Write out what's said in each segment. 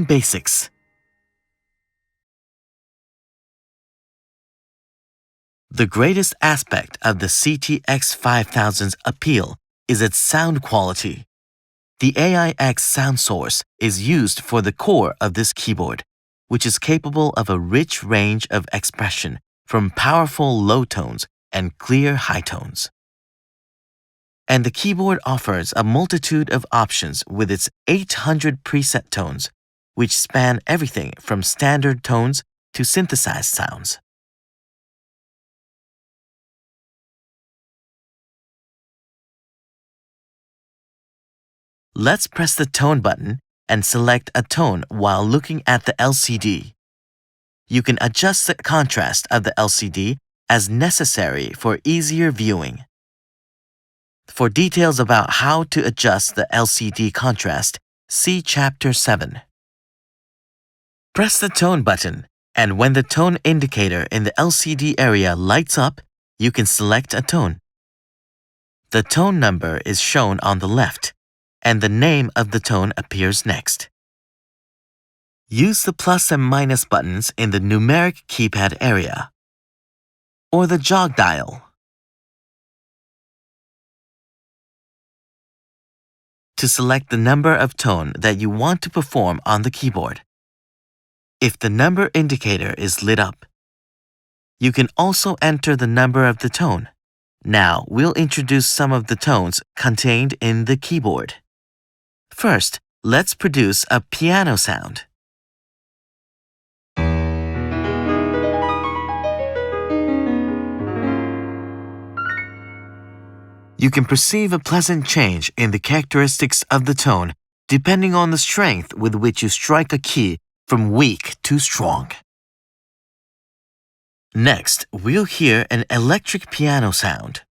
basics. The greatest aspect of the CTX5000's appeal is its sound quality. The AIX sound source is used for the core of this keyboard, which is capable of a rich range of expression from powerful low tones and clear high tones. And the keyboard offers a multitude of options with its 800 preset tones, which span everything from standard tones to synthesized sounds. Let's press the tone button and select a tone while looking at the LCD. You can adjust the contrast of the LCD as necessary for easier viewing. For details about how to adjust the LCD contrast, see Chapter 7. Press the tone button, and when the tone indicator in the LCD area lights up, you can select a tone. The tone number is shown on the left, and the name of the tone appears next. Use the plus and minus buttons in the numeric keypad area, or the jog dial, to select the number of tone that you want to perform on the keyboard. If the number indicator is lit up, you can also enter the number of the tone. Now we'll introduce some of the tones contained in the keyboard. First, let's produce a piano sound. You can perceive a pleasant change in the characteristics of the tone depending on the strength with which you strike a key from weak to strong. Next, we'll hear an electric piano sound.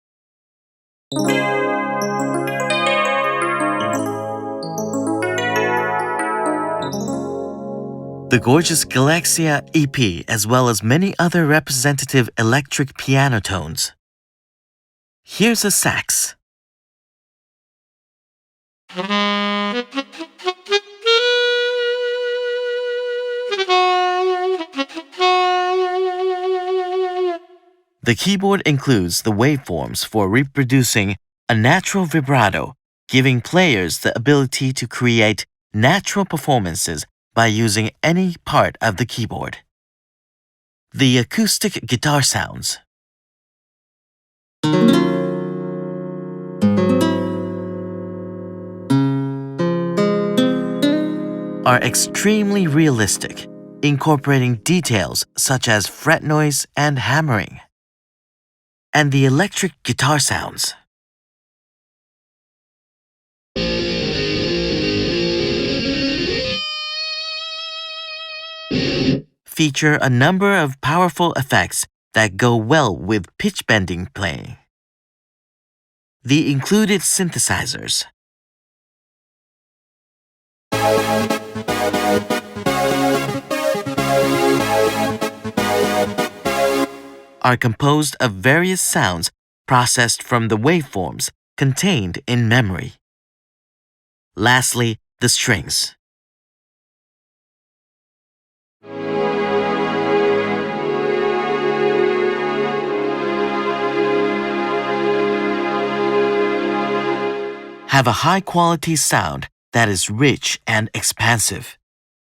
The gorgeous Galaxia EP, as well as many other representative electric piano tones. Here's a sax. The keyboard includes the waveforms for reproducing a natural vibrato, giving players the ability to create natural performances by using any part of the keyboard. The acoustic guitar sounds. Are extremely realistic, incorporating details such as fret noise and hammering. And the electric guitar sounds. Feature a number of powerful effects that go well with pitch bending playing. The included synthesizers are composed of various sounds processed from the waveforms contained in memory. Lastly, the strings. Have a high-quality sound that is rich and expansive.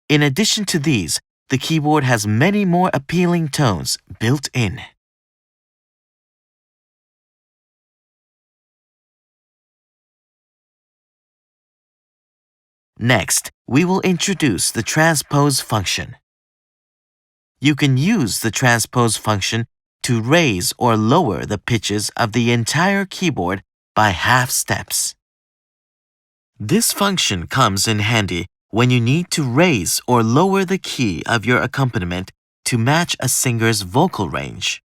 In addition to these, the keyboard has many more appealing tones built in. Next, we will introduce the Transpose Function. You can use the Transpose Function to raise or lower the pitches of the entire keyboard by half steps. This function comes in handy when you need to raise or lower the key of your accompaniment to match a singer's vocal range.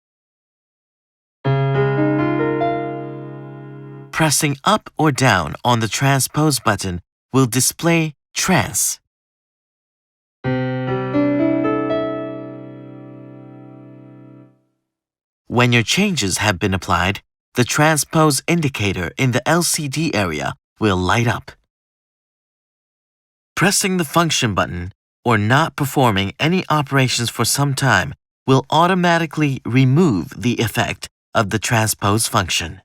Pressing up or down on the Transpose button will display trance. When your changes have been applied, the Transpose indicator in the LCD area will light up. Pressing the function button or not performing any operations for some time will automatically remove the effect of the transpose function.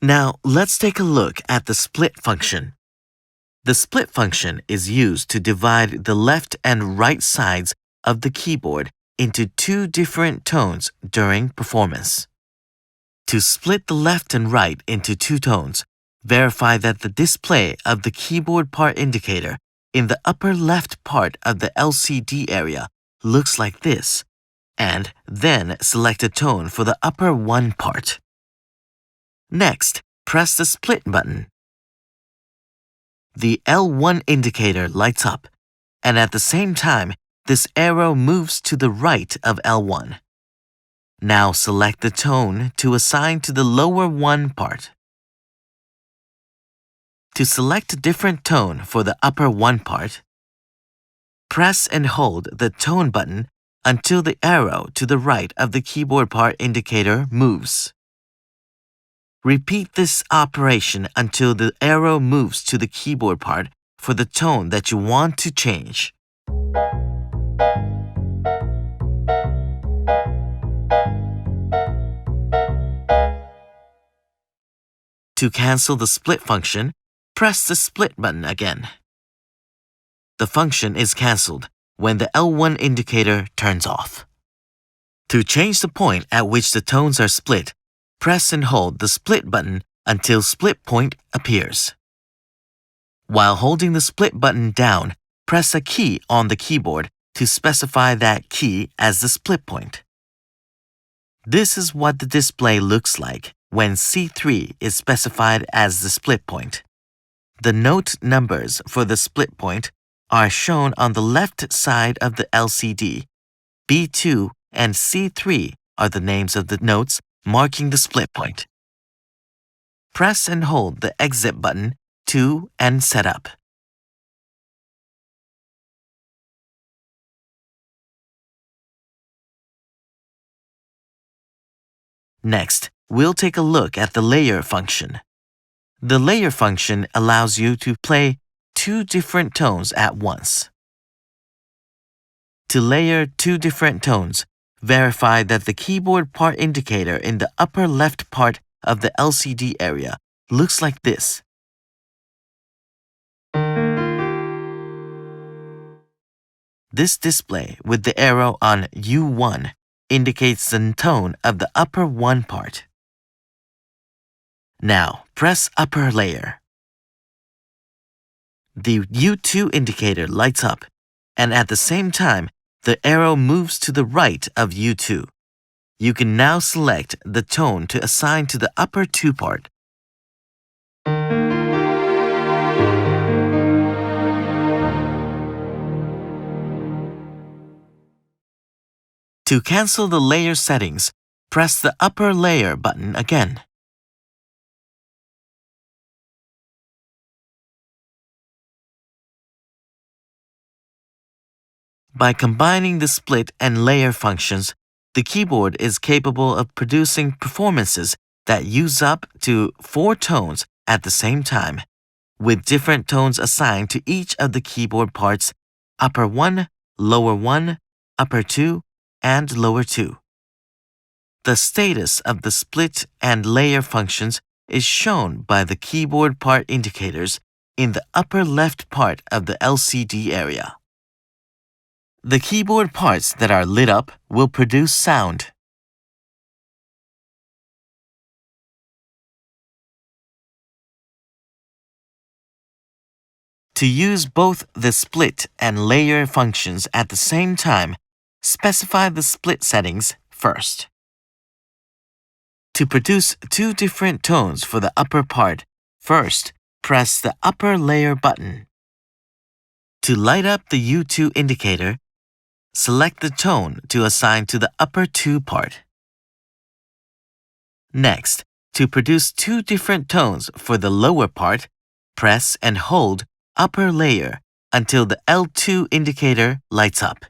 Now, let's take a look at the split function. The split function is used to divide the left and right sides of the keyboard into two different tones during performance. To split the left and right into two tones, verify that the display of the keyboard part indicator in the upper left part of the LCD area looks like this, and then select a tone for the upper one part. Next, press the split button. The L1 indicator lights up, and at the same time, this arrow moves to the right of L1. Now select the tone to assign to the lower one part. To select a different tone for the upper one part, press and hold the tone button until the arrow to the right of the keyboard part indicator moves. Repeat this operation until the arrow moves to the keyboard part for the tone that you want to change. To cancel the split function, press the split button again. The function is cancelled when the L1 indicator turns off. To change the point at which the tones are split, press and hold the split button until split point appears. While holding the split button down, press a key on the keyboard to specify that key as the split point. This is what the display looks like when C3 is specified as the split point. The note numbers for the split point are shown on the left side of the LCD. B2 and C3 are the names of the notes marking the split point. Press and hold the exit button to end setup. Next, we'll take a look at the layer function. The layer function allows you to play two different tones at once. To layer two different tones, verify that the keyboard part indicator in the upper left part of the LCD area looks like this. This display with the arrow on U1 indicates the tone of the upper one part. Now, press upper layer. The U2 indicator lights up, and at the same time, the arrow moves to the right of U2. You can now select the tone to assign to the upper two part. To cancel the layer settings, press the upper layer button again. By combining the split and layer functions, the keyboard is capable of producing performances that use up to 4 tones at the same time, with different tones assigned to each of the keyboard parts: upper 1, lower 1, upper 2, and lower 2. The status of the split and layer functions is shown by the keyboard part indicators in the upper left part of the LCD area. The keyboard parts that are lit up will produce sound. To use both the split and layer functions at the same time, specify the split settings first. To produce two different tones for the upper part, first, press the upper layer button. To light up the U2 indicator, select the tone to assign to the upper 2 part. Next, to produce two different tones for the lower part, press and hold upper layer until the L2 indicator lights up.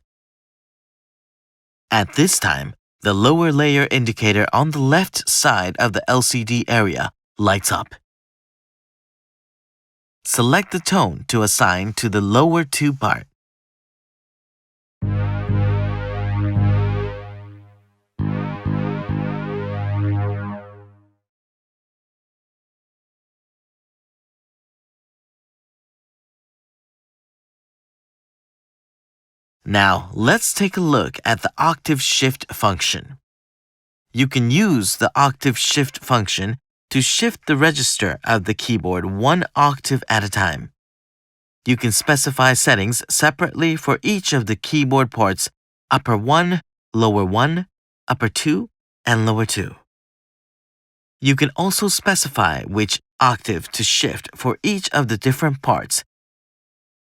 At this time, The lower layer indicator on the left side of the LCD area lights up. Select the tone to assign to the lower 2 part. Now, let's take a look at the octave shift function. You can use the octave shift function to shift the register of the keyboard 1 octave at a time. You can specify settings separately for each of the keyboard ports: upper 1, lower 1, upper 2, and lower 2. You can also specify which octave to shift for each of the different parts.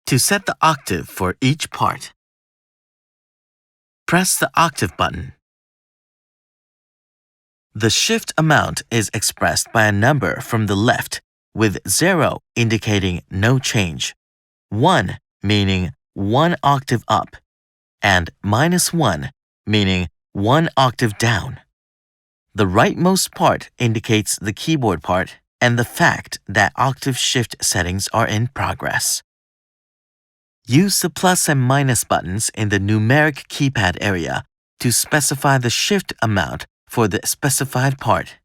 To set the octave for each part, press the octave button. The shift amount is expressed by a number from the left, with 0 indicating no change, 1 meaning 1 octave up, and -1 meaning 1 octave down. The rightmost part indicates the keyboard part and the fact that octave shift settings are in progress. Use the plus and minus buttons in the numeric keypad area to specify the shift amount for the specified part.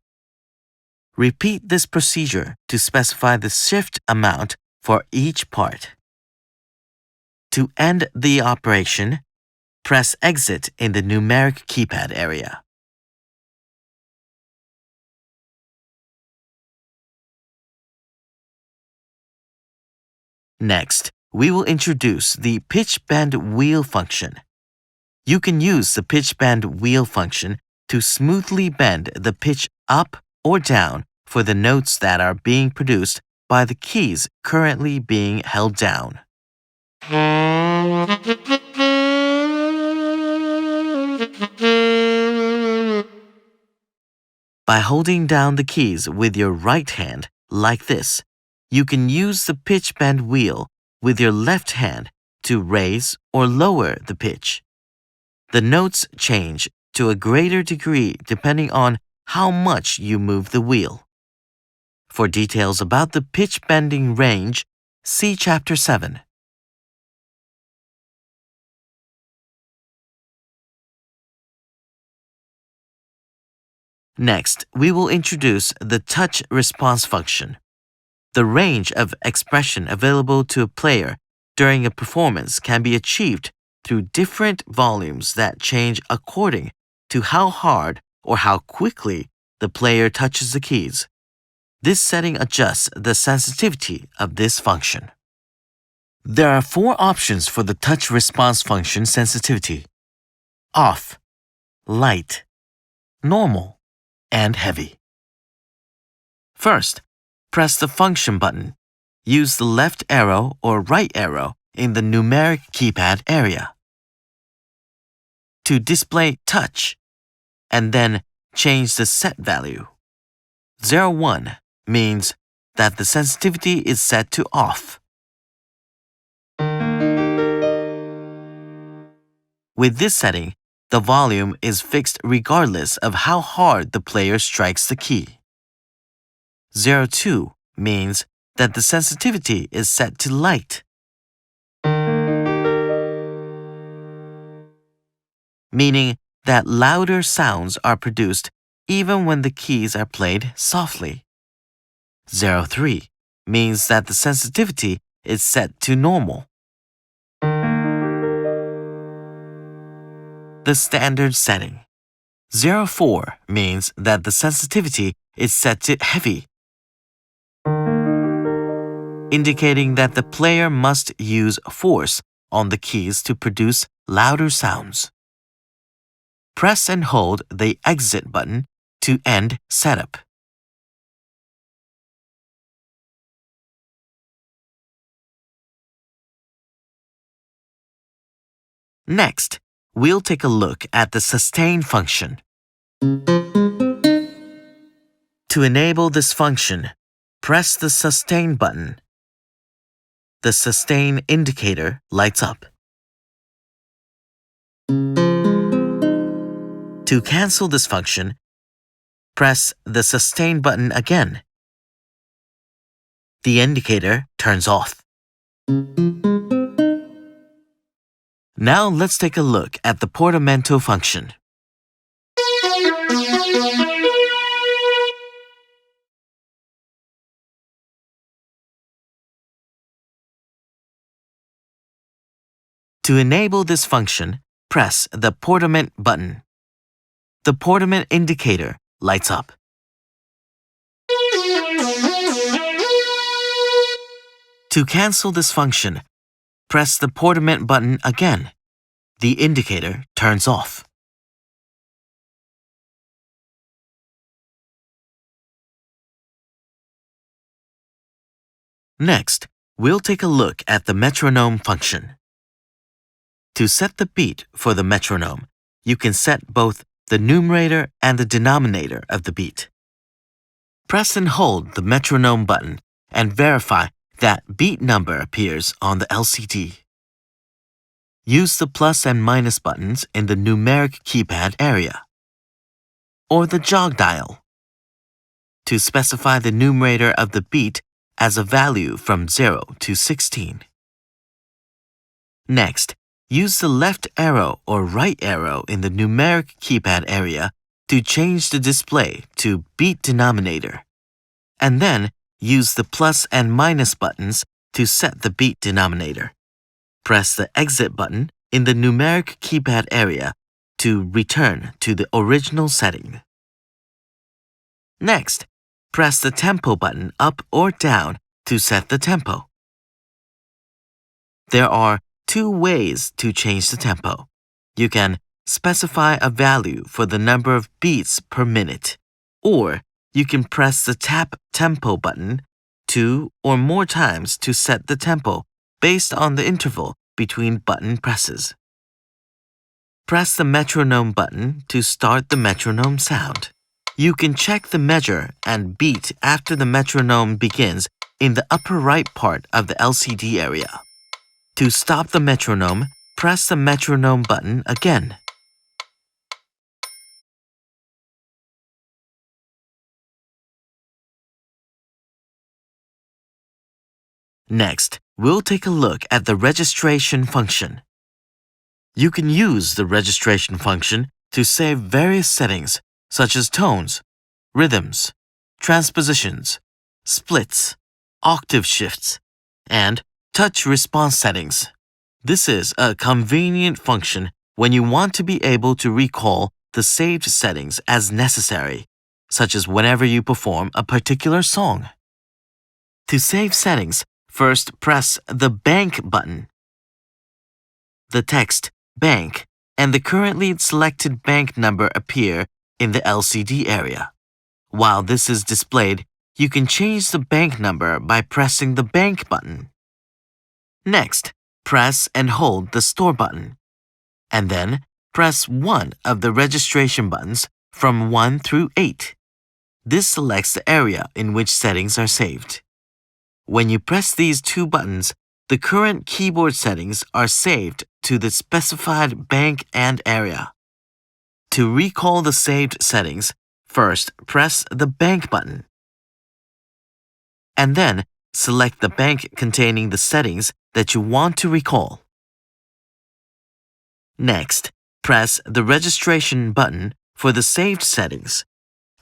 Repeat this procedure to specify the shift amount for each part. To end the operation, press Exit in the numeric keypad area. Next, we will introduce the pitch bend wheel function. You can use the pitch bend wheel function to smoothly bend the pitch up or down for the notes that are being produced by the keys currently being held down. By holding down the keys with your right hand, like this, you can use the pitch bend wheel with your left hand to raise or lower the pitch. The notes change to a greater degree depending on how much you move the wheel. For details about the pitch bending range, see Chapter 7. Next, we will introduce the touch response function. The range of expression available to a player during a performance can be achieved through different volumes that change according to how hard or how quickly the player touches the keys. This setting adjusts the sensitivity of this function. There are 4 options for the touch response function sensitivity: off, light, normal, and heavy. First, press the function button. Use the left arrow or right arrow in the numeric keypad area to display touch, and then change the set value. 01 means that the sensitivity is set to off. With this setting, the volume is fixed regardless of how hard the player strikes the key. 02 means that the sensitivity is set to light, meaning that louder sounds are produced even when the keys are played softly. 03 means that the sensitivity is set to normal. The standard setting. 04 means that the sensitivity is set to heavy, indicating that the player must use force on the keys to produce louder sounds. Press and hold the Exit button to end setup. Next, we'll take a look at the sustain function. To enable this function, press the sustain button. The sustain indicator lights up. To cancel this function, press the sustain button again. The indicator turns off. Now let's take a look at the Portamento function. To enable this function, press the Portament button. The Portament indicator lights up. To cancel this function, press the Portament button again. The indicator turns off. Next, we'll take a look at the Metronome function. To set the beat for the metronome, you can set both the numerator and the denominator of the beat. Press and hold the metronome button and verify that beat number appears on the LCD. Use the plus and minus buttons in the numeric keypad area or the jog dial to specify the numerator of the beat as a value from 0 to 16. Next, use the left arrow or right arrow in the numeric keypad area to change the display to beat denominator, and then use the plus and minus buttons to set the beat denominator. Press the exit button in the numeric keypad area to return to the original setting. Next, press the tempo button up or down to set the tempo. There are two ways to change the tempo. You can specify a value for the number of beats per minute, or you can press the tap tempo button 2 or more times to set the tempo based on the interval between button presses. Press the metronome button to start the metronome sound. You can check the measure and beat after the metronome begins in the upper right part of the LCD area. To stop the metronome, press the metronome button again. Next, we'll take a look at the registration function. You can use the registration function to save various settings such as tones, rhythms, transpositions, splits, octave shifts, and touch response settings. This is a convenient function when you want to be able to recall the saved settings as necessary, such as whenever you perform a particular song. To save settings, first press the Bank button. The text Bank and the currently selected bank number appear in the LCD area. While this is displayed, you can change the bank number by pressing the Bank button. Next, press and hold the Store button, and then press one of the registration buttons from 1 through 8. This selects the area in which settings are saved. When you press these two buttons, the current keyboard settings are saved to the specified bank and area. To recall the saved settings, first press the Bank button, and then select the bank containing the settings that you want to recall. Next, press the Registration button for the saved settings,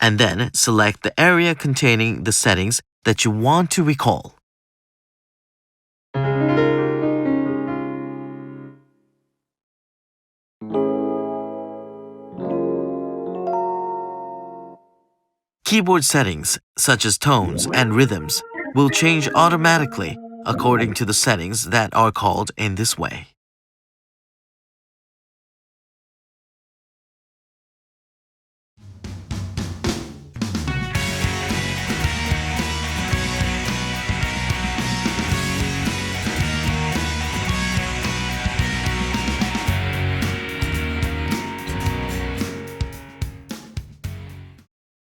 and then select the area containing the settings that you want to recall. Keyboard settings, such as tones and rhythms, will change automatically according to the settings that are called in this way.